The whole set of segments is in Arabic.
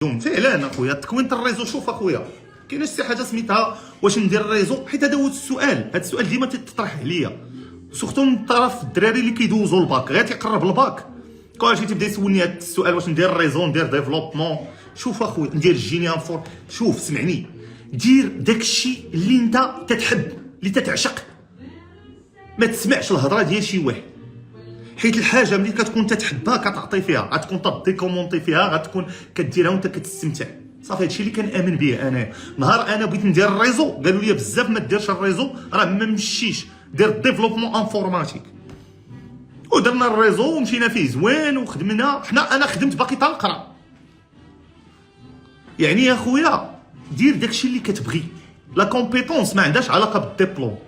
فعلا اخويا تكوين الريزو. شوف اخويا كاينه شي حاجه سميتها واش ندير الريزو، حيت هذا هو السؤال. هذا السؤال ديما تطرح عليا سورتو من طرف الدراري اللي كيدوزوا الباك، غير تيقرب الباك كلشي تيبدا يسولني هذا السؤال واش ندير الريزو ندير ديفلوبمون. شوف اخويا ندير الجينيان فور. شوف سمعني، دير داكشي اللي انت تتحب اللي تتعشق، ما تسمعش الهضره ديال شي واحد، حيت الحاجه ملي كتكون تتحبها كتعطي فيها، غتكون تدي كومونتي فيها، غتكون كديرها وانت كتستمتع. صافي هادشي اللي كنامن به انا. نهار انا بغيت ندير الريزو قالوا لي بزاف ما ديرش الريزو، راه ما مشيش، دير ديفلوبمون انفورماتيك. ودرنا الريزو ومشينا فيه زوين وخدمنا حنا. انا خدمت باقي تنقرا. يعني يا خويا دير داكشي اللي كتبغي. لا كومبيتونس ما عندهاش علاقه بالدبلوم،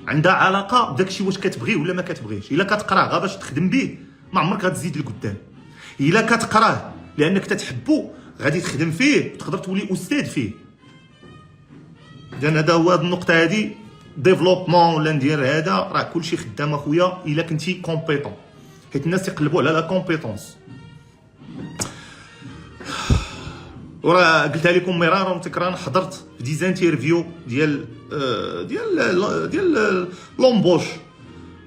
عندها علاقه بداكشي واش كتبغي ولا ما كتبغيش. الا كتقراه غير باش تخدم به ما عمرك غتزيد لقدام. الا كتقراه لانك تتحبو غادي تخدم فيه وتقدر تولي استاذ فيه. اذا هذا هو هاد النقطه هادي ديفلوبمون ولا ندير هذا، راه كلشي خدام اخويا الا كنتي كومبيتون، حيت الناس تيقلبوا على لا كومبيتونس. وراه قلتها لكم مرارا وتكرارا، حضرت في ديزانتيرفيو ديال لومبوش،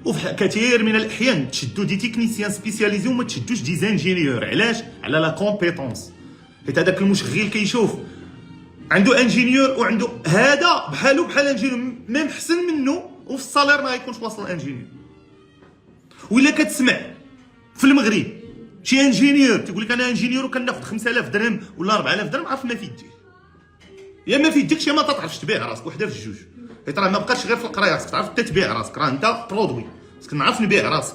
وفي كثير من الاحيان تشدوا دي تكنيسيان سبيسياليزي وما تشدوش دي زانجينيور. علاش؟ على لا كومبيتونس. حيت هذاك المشغل كيشوف عنده انجينيور وعنده هذا بحالو بحال انجينيور ميم حسن منه، وفي الصالير ما غيكونش واصل انجينيور. وإلا كتسمع في المغرب شي انجينيور تيقول لك انا انجينيور وكناخذ 5000 درهم ولا 4000 درهم، عرف ما فيديك. يا ما فيديكش يا ما تعرفش تبيع راسك، وحده في الجوج. حيت راه ما بقاش غير في القرايه، خاصك تعرف حتى تبيع راسك. راه انت برودوي، خاصك نعرف نبيع راسك.